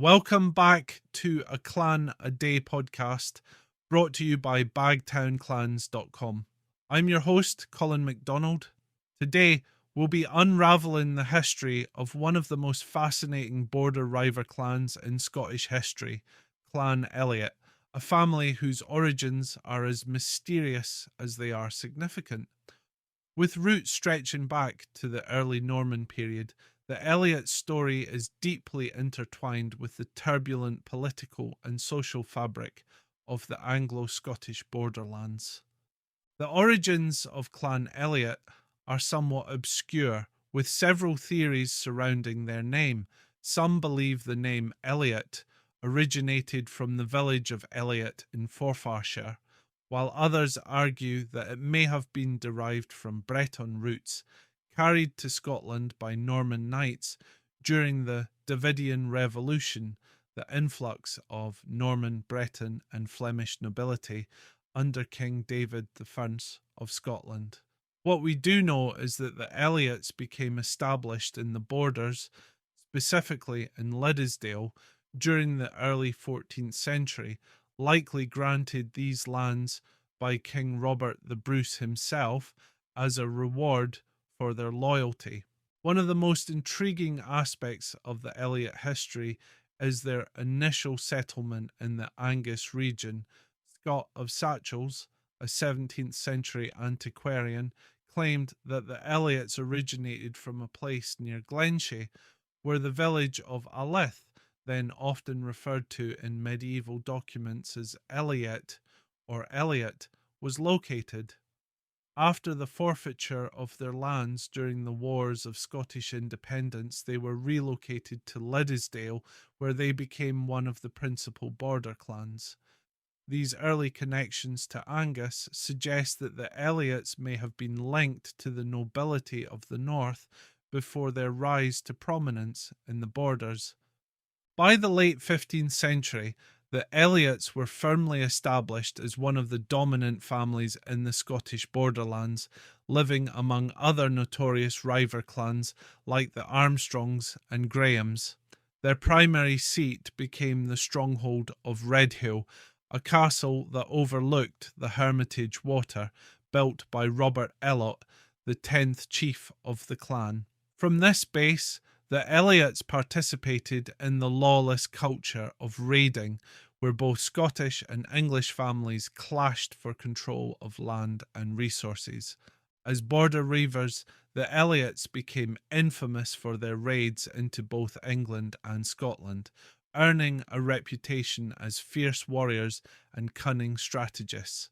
Welcome back to a Clan a Day podcast brought to you by bagtownclans.com. I'm your host, Colin MacDonald. Today, we'll be unraveling the history of one of the most fascinating Border Reiver clans in Scottish history, Clan Elliot, a family whose origins are as mysterious as they are significant. With roots stretching back to the early Norman period, the Elliot story is deeply intertwined with the turbulent political and social fabric of the Anglo-Scottish Borderlands. The origins of Clan Elliot are somewhat obscure, with several theories surrounding their name. Some believe the name Eliot originated from the village of Elliot in Forfarshire, while others argue that it may have been derived from Breton roots carried to Scotland by Norman knights during the Davidian Revolution, the influx of Norman, Breton and Flemish nobility under King David I of Scotland. What we do know is that the Elliots became established in the Borders, specifically in Liddesdale, during the early 14th century, likely granted these lands by King Robert the Bruce himself as a reward for their loyalty. One of the most intriguing aspects of the Elliot history is their initial settlement in the Angus region. Scott of Satchells, a 17th century antiquarian, claimed that the Elliots originated from a place near Glenshea, where the village of Alyth, then often referred to in medieval documents as Eliot or Elliot, was located. After the forfeiture of their lands during the Wars of Scottish Independence, they were relocated to Liddesdale, where they became one of the principal border clans. These early connections to Angus suggest that the Elliots may have been linked to the nobility of the north before their rise to prominence in the borders. By the late 15th century, the Elliots were firmly established as one of the dominant families in the Scottish Borderlands, living among other notorious Reiver clans like the Armstrongs and Grahams. Their primary seat became the stronghold of Redhill, a castle that overlooked the Hermitage Water, built by Robert Elliot, the 10th chief of the clan. From this base, the Elliots participated in the lawless culture of raiding, where both Scottish and English families clashed for control of land and resources. As Border Reivers, the Elliots became infamous for their raids into both England and Scotland, earning a reputation as fierce warriors and cunning strategists.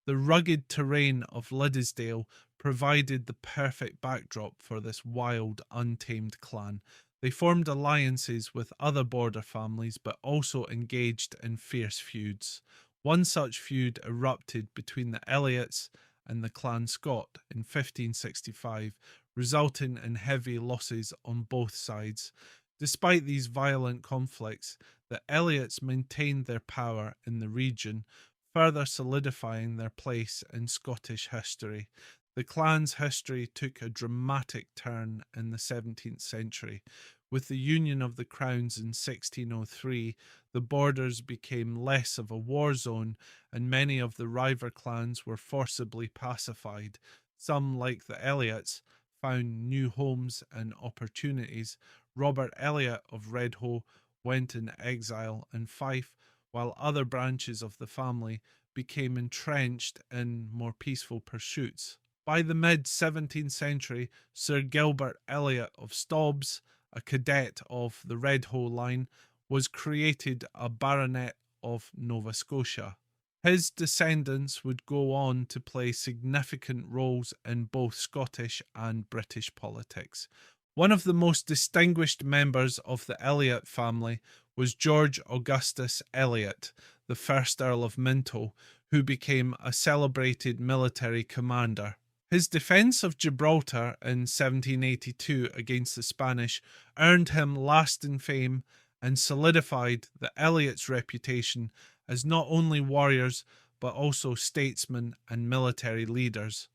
The rugged terrain of Liddesdale provided the perfect backdrop for this wild, untamed clan. They formed alliances with other border families, but also engaged in fierce feuds. One such feud erupted between the Elliots and the Clan Scott in 1565, resulting in heavy losses on both sides. Despite these violent conflicts, the Elliots maintained their power in the region, further solidifying their place in Scottish history. The clan's history took a dramatic turn in the 17th century. With the union of the crowns in 1603, the borders became less of a war zone, and many of the Reiver clans were forcibly pacified. Some, like the Elliots, found new homes and opportunities. Robert Elliot of Redhill went in exile in Fife, while other branches of the family became entrenched in more peaceful pursuits. By the mid-17th century, Sir Gilbert Elliot of Stobbs, a cadet of the Redhill line, was created a baronet of Nova Scotia. His descendants would go on to play significant roles in both Scottish and British politics. One of the most distinguished members of the Elliot family was George Augustus Eliot, the first Earl of Minto, who became a celebrated military commander. His defence of Gibraltar in 1782 against the Spanish earned him lasting fame and solidified the Elliots' reputation as not only warriors but also statesmen and military leaders.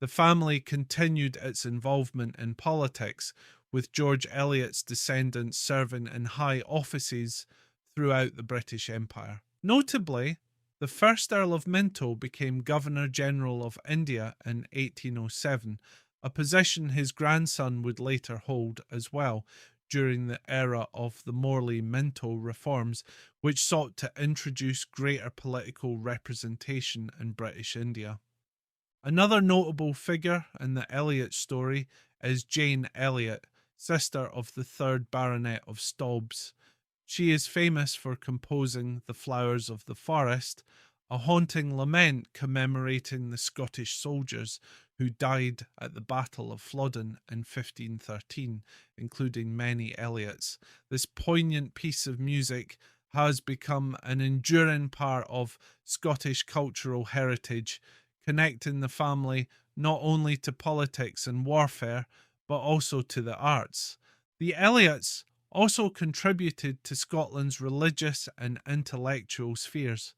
The family continued its involvement in politics, with George Eliot's descendants serving in high offices throughout the British Empire. Notably, the first Earl of Minto became Governor-General of India in 1807, a position his grandson would later hold as well during the era of the Morley-Minto reforms, which sought to introduce greater political representation in British India. Another notable figure in the Elliot story is Jane Elliot, sister of the 3rd Baronet of Staubs. She is famous for composing The Flowers of the Forest, a haunting lament commemorating the Scottish soldiers who died at the Battle of Flodden in 1513, including many Elliots. This poignant piece of music has become an enduring part of Scottish cultural heritage, connecting the family not only to politics and warfare, but also to the arts. The Elliots also contributed to Scotland's religious and intellectual spheres.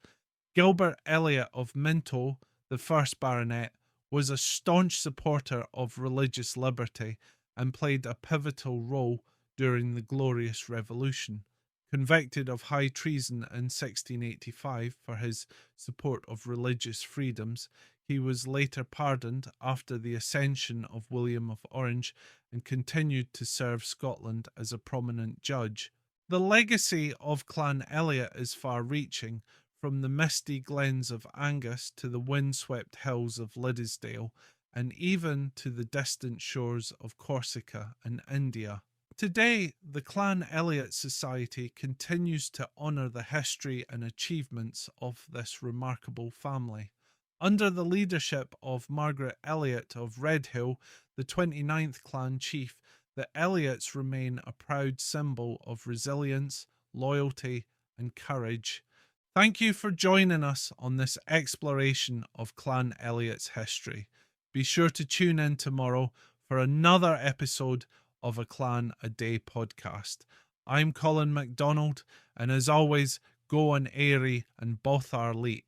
Gilbert Elliot of Minto, the 1st Baronet, was a staunch supporter of religious liberty and played a pivotal role during the Glorious Revolution. Convicted of high treason in 1685 for his support of religious freedoms, he was later pardoned after the accession of William of Orange and continued to serve Scotland as a prominent judge. The legacy of Clan Elliot is far-reaching, from the misty glens of Angus to the windswept hills of Liddesdale, and even to the distant shores of Corsica and India. Today, the Clan Elliot Society continues to honour the history and achievements of this remarkable family. Under the leadership of Margaret Elliot of Redhill, the 29th clan chief, the Elliots remain a proud symbol of resilience, loyalty, and courage. Thank you for joining us on this exploration of Clan Elliot's history. Be sure to tune in tomorrow for another episode of a Clan a Day podcast. I'm Colin MacDonald, and as always, go on airy and both our leet.